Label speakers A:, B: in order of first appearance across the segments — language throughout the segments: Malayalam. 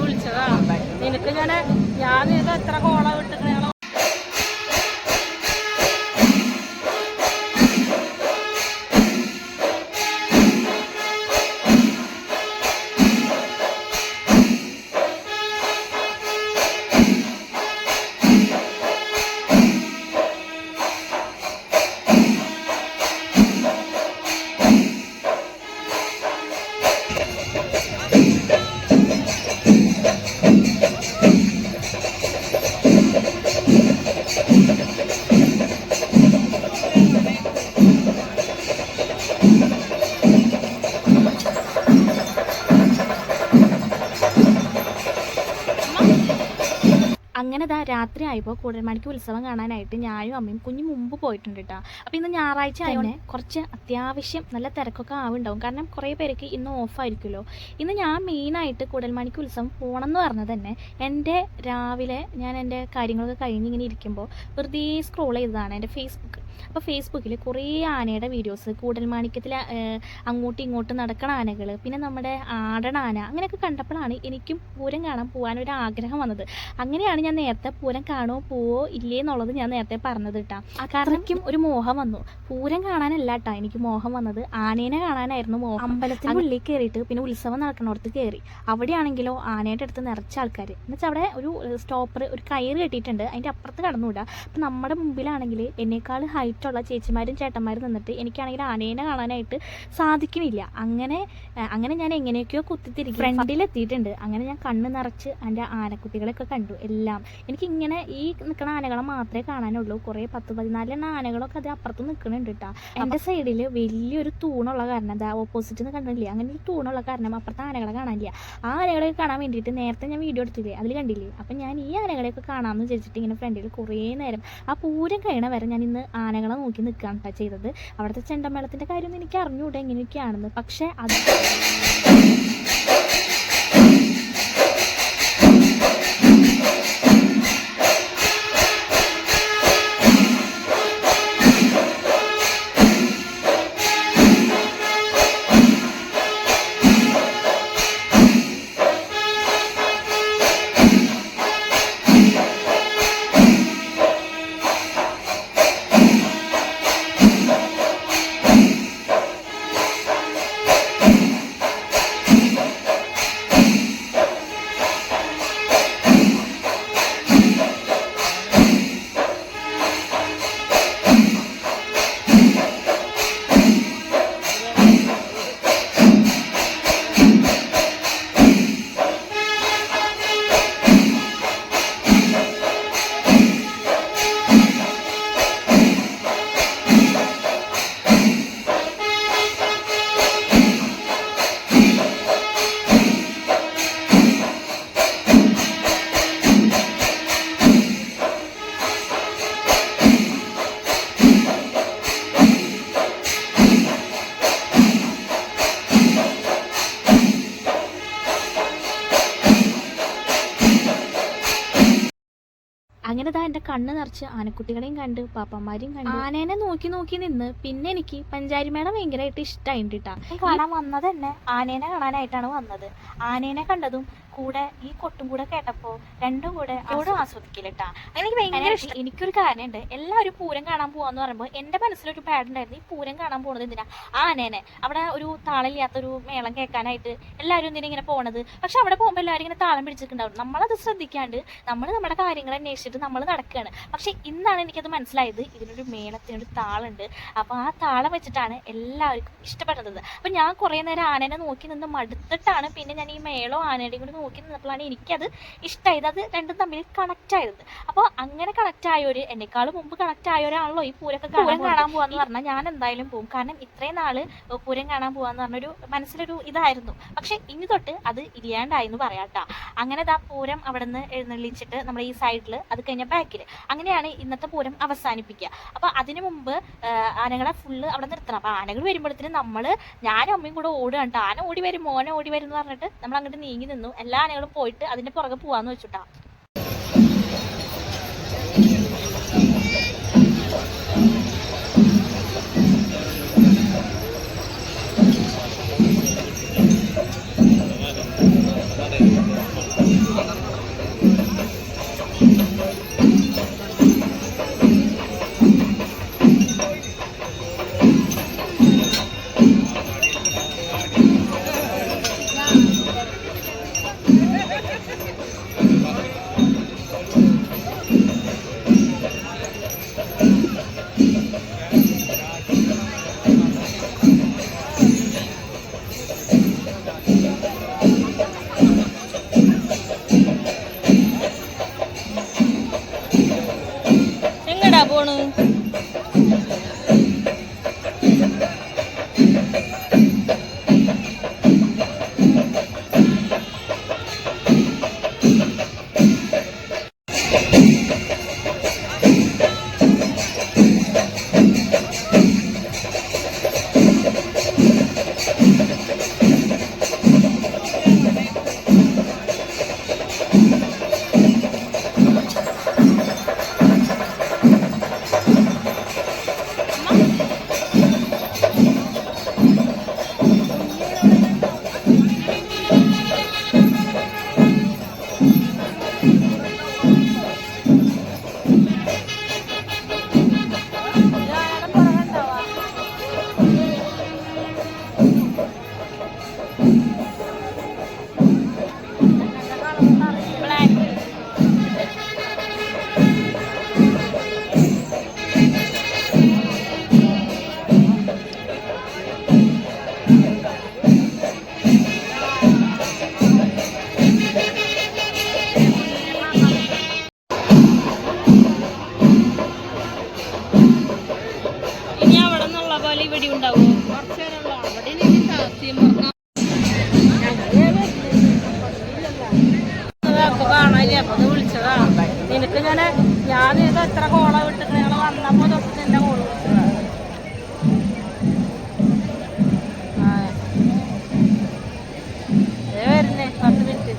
A: വിളിച്ചതാ നിനക്ക് ഞാൻ നിനക്ക് എത്ര കോള വിട്ടിട്ട് അങ്ങനെ രാത്രി ആയപ്പോൾ കൂടൽമാണിക്ക് ഉത്സവം കാണാനായിട്ട് ഞാനും അമ്മയും കുഞ്ഞു മുമ്പ് പോയിട്ടുണ്ട് കേട്ടോ. അപ്പോൾ ഇന്ന് ഞായറാഴ്ച ആയതുകൊണ്ട് കുറച്ച് അത്യാവശ്യം നല്ല തിരക്കൊക്കെ ആവുണ്ടാവും, കാരണം കുറേ പേർക്ക് ഇന്ന് ഓഫായിരിക്കുമല്ലോ. ഇന്ന് ഞാൻ മെയിനായിട്ട് കൂടൽമാണിക്ക് ഉത്സവം പോകണം എന്ന് പറഞ്ഞത് തന്നെ എൻ്റെ രാവിലെ ഞാൻ എൻ്റെ കാര്യങ്ങളൊക്കെ കഴിഞ്ഞ് ഇങ്ങനെ ഇരിക്കുമ്പോൾ വെറുതെ സ്ക്രോൾ ചെയ്തതാണ് എൻ്റെ ഫേസ്ബുക്ക്. അപ്പോൾ ഫേസ്ബുക്കിൽ കുറേ ആനയുടെ വീഡിയോസ്, കൂടൽമാണിക്യത്തിൽ അങ്ങോട്ടും ഇങ്ങോട്ടും നടക്കണ ആനകൾ, പിന്നെ നമ്മുടെ ആടണ ആന, അങ്ങനെയൊക്കെ കണ്ടപ്പോഴാണ് എനിക്കും പൂരം കാണാൻ പോകാനൊരു ആഗ്രഹം വന്നത്. അങ്ങനെയാണ് ഞാൻ നേരത്തെ പൂരം കാണുമോ പോവോ ഇല്ലേ എന്നുള്ളത് ഞാൻ നേരത്തെ പറഞ്ഞത് കേട്ടോ. കാരണക്കും ഒരു മോഹം വന്നു. പൂരം കാണാനല്ല കേട്ടോ എനിക്ക് മോഹം വന്നത്, ആനേനെ കാണാനായിരുന്നു മോഹം. അമ്പലത്തിന് ഉള്ളിൽ കയറിയിട്ട് പിന്നെ ഉത്സവം നടക്കണോടത്ത് കയറി. അവിടെയാണെങ്കിലോ ആനയുടെ അടുത്ത് നിറച്ച ആൾക്കാർ, എന്നുവെച്ചാൽ അവിടെ ഒരു സ്റ്റോപ്പർ, ഒരു കയറ് കെട്ടിയിട്ടുണ്ട്, അതിൻ്റെ അപ്പുറത്ത് കടന്നുകൂടാ. അപ്പം നമ്മുടെ മുമ്പിലാണെങ്കിൽ എന്നേക്കാൾ ഹൈറ്റുള്ള ചേച്ചിമാരും ചേട്ടന്മാരും നിന്നിട്ട് എനിക്കാണെങ്കിൽ ആനേനെ കാണാനായിട്ട് സാധിക്കുന്നില്ല. അങ്ങനെ ഞാൻ എങ്ങനെയൊക്കെയോ കുത്തിത്തിരിക്കും ഫ്രണ്ടിലെത്തിയിട്ടുണ്ട്. അങ്ങനെ ഞാൻ കണ്ണ് നിറച്ച് എൻ്റെ ആനക്കുട്ടികളൊക്കെ കണ്ടു. എല്ലാം എനിക്കിങ്ങനെ ഈ നിൽക്കുന്ന ആനകളെ മാത്രമേ കാണാനുള്ളൂ. കുറേ 10-14 ആനകളൊക്കെ അത് അപ്പുറത്ത് നിൽക്കുന്നുണ്ട് കേട്ടോ. എൻ്റെ സൈഡിൽ വലിയൊരു തൂണുള്ള കാരണം, എന്താ ഓപ്പോസിറ്റ് നിന്ന് കണ്ടില്ലേ, അങ്ങനെ ഒരു തൂണുള്ള കാരണം അപ്പുറത്തെ ആനകളെ കാണാനില്ല. ആ ആനകളെയൊക്കെ കാണാൻ വേണ്ടിയിട്ട് നേരത്തെ ഞാൻ വീഡിയോ എടുത്തില്ലേ, അതിൽ കണ്ടില്ലേ. അപ്പം ഞാൻ ഈ ആനകളെയൊക്കെ കാണാമെന്ന് വിചാരിച്ചിട്ട് ഇങ്ങനെ ഫ്രണ്ടിൽ കുറേ നേരം ആ പൂരം കഴിയണ വരെ ഞാൻ ഇന്ന് ആനകളെ നോക്കി നിൽക്കുകയാണ് കേട്ടോ ചെയ്തത്. അവിടുത്തെ ചെണ്ടമേളത്തിൻ്റെ കാര്യമൊന്നും എനിക്ക് അറിഞ്ഞുകൂടെ എങ്ങനെയൊക്കെയാണെന്ന്. പക്ഷേ അത് അങ്ങനെ എൻ്റെ കണ്ണ് നിറച്ച് ആനക്കുട്ടികളെയും കണ്ട് പാപ്പന്മാരെയും കണ്ട് ആനേനെ നോക്കി നിന്ന് പിന്നെ എനിക്ക് പഞ്ചാരിമേള ഭയങ്കരമായിട്ട് ഇഷ്ടമായിട്ട് കേട്ടാ. കാണാൻ വന്നത് തന്നെ ആനേനെ കാണാനായിട്ടാണ് വന്നത്. ആനേനെ കണ്ടതും കൂടെ ഈ കൊട്ടും കൂടെ കേട്ടപ്പോൾ രണ്ടും കൂടെ അവിടെ ആസ്വദിക്കില്ലട്ടാ. എനിക്ക് ഭയങ്കര ഇഷ്ടം. എനിക്കൊരു കാര്യമുണ്ട്, എല്ലാവരും പൂരം കാണാൻ പോവാന്ന് പറയുമ്പോൾ എൻ്റെ മനസ്സിലൊരു പാടുണ്ടായിരുന്നു, ഈ പൂരം കാണാൻ പോകുന്നത് എന്തിനാ, ആനേനെ അവിടെ ഒരു താളില്ലാത്തൊരു മേളം കേൾക്കാനായിട്ട് എല്ലാവരും എന്തിനാ ഇങ്ങനെ പോണത്. പക്ഷെ അവിടെ പോകുമ്പോൾ എല്ലാവരും ഇങ്ങനെ താളം പിടിച്ചിട്ടുണ്ടാവും. നമ്മളത് ശ്രദ്ധിക്കാണ്ട് നമ്മൾ നമ്മുടെ കാര്യങ്ങൾ അന്വേഷിച്ചിട്ട് നമ്മൾ നടക്കുകയാണ്. പക്ഷെ ഇന്നാണ് എനിക്കത് മനസ്സിലായത്, ഇതിനൊരു മേളത്തിനൊരു താളുണ്ട്. അപ്പോൾ ആ താളം വെച്ചിട്ടാണ് എല്ലാവർക്കും ഇഷ്ടപ്പെട്ടത്. അപ്പം ഞാൻ കുറേ നേരം ആനേനെ നോക്കി നിന്ന് മടുത്തിട്ടാണ് പിന്നെ ഞാൻ ഈ മേളോ ആനയുടെയും കൂടി നോക്കി നിന്നപ്പോഴാണ് എനിക്കത് ഇഷ്ടമായത്. അത് രണ്ടും തമ്മിൽ കണക്റ്റ് ആയത്. അപ്പോൾ അങ്ങനെ കണക്റ്റ് ആയവര്, എന്നെക്കാളും മുമ്പ് കണക്റ്റ് ആയവരാണല്ലോ ഈ പൂരം കാണാൻ പോവാന്ന് പറഞ്ഞാൽ ഞാൻ എന്തായാലും പോകും. കാരണം ഇത്രയും നാള് പൂരം കാണാൻ പോവാന്ന് പറഞ്ഞൊരു മനസ്സിലൊരു ഇതായിരുന്നു. പക്ഷെ ഇനി തൊട്ട് അത് ഇല്ലാണ്ടായെന്ന് പറയാട്ടാ. അങ്ങനെ പൂരം അവിടെ നിന്ന് എഴുന്നള്ളിച്ചിട്ട് നമ്മുടെ ഈ സൈഡിൽ അത് കഴിഞ്ഞ കഴിഞ്ഞ പാക്കിൽ. അങ്ങനെയാണ് ഇന്നത്തെ പൂരം അവസാനിപ്പിക്കുക. അപ്പോൾ അതിന് മുമ്പ് ആനകളെ ഫുള്ള് അവിടെ നിർത്തണം. അപ്പോൾ ആനകൾ വരുമ്പോഴത്തേനും ഞാനും അമ്മയും കൂടെ ഓടുകയാണ് കേട്ടോ. ആന ഓടി വരും, മോനെ ഓടി വരും എന്ന് പറഞ്ഞിട്ട് നമ്മൾ അങ്ങോട്ട് നീങ്ങി നിന്നു. എല്ലാ ആനകളും പോയിട്ട് അതിൻ്റെ പുറകെ പോവാന്ന് വെച്ചിട്ടാ. പോണു ഇവിടെ ഉണ്ടാവും. കാണാനില്ല, അപ്പൊ വിളിച്ചതാ നിനക്ക്. ഞാൻ ഇത് എത്ര കോള വിട്ടിട്ട് ഞങ്ങൾ വന്നപ്പോ തൊട്ട് എന്റെ കോള് വിളിച്ചതാ. വരുന്നേ 10 മിനിറ്റ്.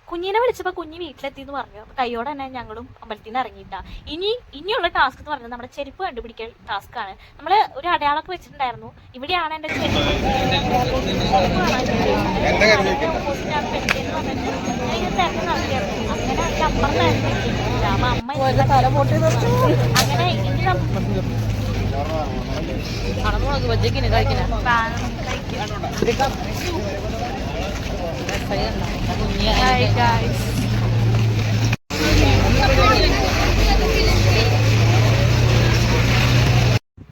A: കുഞ്ഞിനെ വിളിച്ചപ്പോൾ കുഞ്ഞ് വീട്ടിലെത്തി എന്ന് പറഞ്ഞു. അപ്പോൾ കയ്യോടെ തന്നെ ഞങ്ങളും അമ്പലത്തിൽ നിന്ന് ഇറങ്ങിയിട്ടാ. ഇനിയുള്ള ടാസ്ക് എന്ന് പറഞ്ഞത് നമ്മുടെ ചെരുപ്പ് കണ്ടുപിടിക്കൽ ടാസ്ക്കാണ്. നമ്മൾ ഒരു അടയാളമൊക്കെ വെച്ചിട്ടുണ്ടായിരുന്നു. ഇവിടെയാണ് എൻ്റെ ചെരുപ്പ്. അങ്ങനെ അപ്പുറത്തായിരുന്നു. അപ്പൊ അമ്മ അങ്ങനെ ഇനി കടമുളക് ബജ്ജിക്കിന് കഴിക്കണം. Hi guys.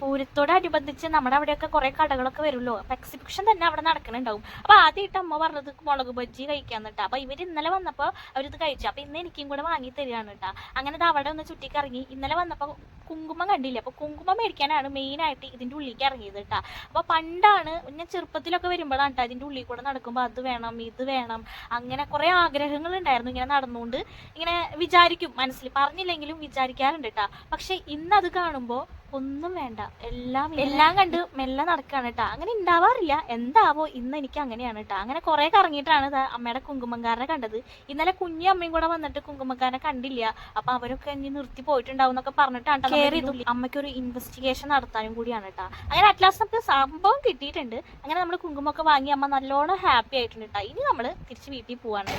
A: പൂരത്തോടനുബന്ധിച്ച് നമ്മുടെ അവിടെയൊക്കെ കുറെ കടകളൊക്കെ വരുമല്ലോ. അപ്പൊ എക്സിബിഷൻ തന്നെ അവിടെ നടക്കുന്നുണ്ടാവും. അപ്പൊ ആദ്യമായിട്ട് അമ്മ പറഞ്ഞത് മുളക് ബജ്ജി കഴിക്കാന്ന് കേട്ടോ. അപ്പൊ ഇവര് ഇന്നലെ വന്നപ്പോ അവരിത് കഴിച്ചു. അപ്പൊ ഇന്ന് എനിക്കും കൂടെ വാങ്ങി തരികയാണ് കേട്ടോ. അങ്ങനെ ഇത് അവിടെ ഒന്ന് ചുറ്റിക്കറങ്ങി. ഇന്നലെ വന്നപ്പോ കുങ്കുമം കണ്ടില്ല. അപ്പൊ കുങ്കുമം മേടിക്കാനാണ് മെയിനായിട്ട് ഇതിന്റെ ഉള്ളിലേക്ക് ഇറങ്ങിയത് കേട്ടോ. അപ്പൊ പണ്ടാണ് ഞാൻ ചെറുപ്പത്തിലൊക്കെ വരുമ്പോഴാണ് കേട്ടോ ഇതിന്റെ ഉള്ളിൽ കൂടെ നടക്കുമ്പോൾ അത് വേണം ഇത് വേണം അങ്ങനെ കുറെ ആഗ്രഹങ്ങൾ ഉണ്ടായിരുന്നു. ഇങ്ങനെ നടന്നുകൊണ്ട് ഇങ്ങനെ വിചാരിക്കും, മനസ്സിൽ പറഞ്ഞില്ലെങ്കിലും വിചാരിക്കാറുണ്ട് കേട്ടോ. പക്ഷെ ഇന്നത് കാണുമ്പോൾ ഒന്നും വേണ്ട, എല്ലാം കണ്ട് മെല്ലെ നടക്കുകയാണ് കേട്ടോ. അങ്ങനെ ഉണ്ടാവാറില്ല, എന്താവോ ഇന്ന് എനിക്ക് അങ്ങനെയാണ് കേട്ടോ. അങ്ങനെ കുറെ കറങ്ങിയിട്ടാണ് അമ്മയുടെ കുങ്കുമക്കാരനെ കണ്ടത്. ഇന്നലെ കുഞ്ഞി അമ്മയും കൂടെ വന്നിട്ട് കുങ്കുമക്കാരനെ കണ്ടില്ല. അപ്പൊ അവരൊക്കെ ഇനി നിർത്തി പോയിട്ടുണ്ടാവും എന്നൊക്കെ പറഞ്ഞിട്ടാണ് കയറി. അമ്മയ്ക്കൊരു ഇൻവെസ്റ്റിഗേഷൻ നടത്താനും കൂടിയാണ് കേട്ടോ. അങ്ങനെ അറ്റ്ലാസ്റ്റ് നമുക്ക് സംഭവം കിട്ടിയിട്ടുണ്ട്. അങ്ങനെ നമ്മൾ കുങ്കുമൊക്കെ വാങ്ങി അമ്മ നല്ലോണം ഹാപ്പി ആയിട്ടുണ്ട് കേട്ടോ. ഇനി നമ്മൾ തിരിച്ച് വീട്ടിൽ പോവാണ്.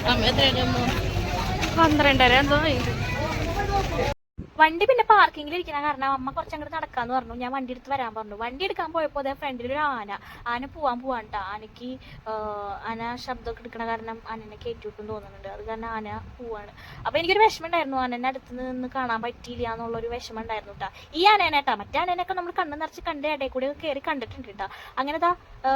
A: 12:30 എന്തോ. വണ്ടി പിന്നെ പാർക്കിങ്ങിൽ ഇരിക്കണ കാരണം അമ്മ കുറച്ചങ്ങോട്ട് നടക്കാന്ന് പറഞ്ഞു. ഞാൻ വണ്ടി എടുത്ത് വരാൻ പറഞ്ഞു. വണ്ടി എടുക്കാൻ പോയപ്പോൾ അതേ ഫ്രണ്ടിൽ ഒരു ആന പോവാണ്ടാ. ആനയ്ക്ക് ആന ശബ്ദമൊക്കെ എടുക്കണ കാരണം ആനനെ കയറ്റിവിട്ടും തോന്നുന്നുണ്ട്. അത് കാരണം ആന പോവാണ്. അപ്പോൾ എനിക്കൊരു വിഷമം ഉണ്ടായിരുന്നു, ആനനെ അടുത്ത് നിന്ന് കാണാൻ പറ്റിയില്ല എന്നുള്ളൊരു വിഷമം ഉണ്ടായിരുന്നു കേട്ടോ. ഈ ആനേനേട്ടാ, മറ്റേ ആനേനൊക്കെ നമ്മൾ കണ്ണ് നിറച്ച് കണ്ട് ഇടയിൽ കൂടി കയറി കണ്ടിട്ടുണ്ട് കേട്ടോ. അങ്ങനെ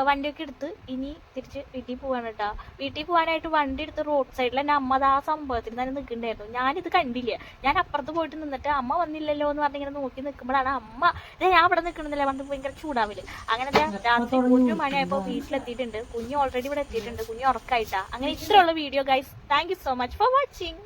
A: വണ്ടിയൊക്കെ എടുത്ത് ഇനി തിരിച്ച് വീട്ടിൽ പോവാണ് കേട്ടോ. വീട്ടിൽ പോകാനായിട്ട് വണ്ടി എടുത്ത് റോഡ് സൈഡിൽ തന്നെ അമ്മ ആ സംഭവത്തിൽ തന്നെ നിൽക്കുന്നുണ്ടായിരുന്നു. ഞാനിത് കണ്ടില്ല. ഞാൻ അപ്പുറത്ത് പോയിട്ട് നിന്നിട്ട് അമ്മ വന്നില്ലല്ലോ എന്ന് പറഞ്ഞിങ്ങനെ നോക്കി നിൽക്കുമ്പോഴാണ് അമ്മ ഞാൻ അവിടെ നിൽക്കണമെന്നില്ല പറഞ്ഞിട്ട് ഭയങ്കര ചൂടാവില്ല. അങ്ങനെ രാത്രി 1 മണിയായപ്പോൾ വീട്ടിലെത്തിയിട്ടുണ്ട്. കുഞ്ഞ് ഓൾറെഡി ഇവിടെ എത്തിയിട്ടുണ്ട്. കുഞ്ഞ് ഉറക്കായിട്ടാ. അങ്ങനെ ഇത്രയുള്ള video guys. Thank you so much for watching.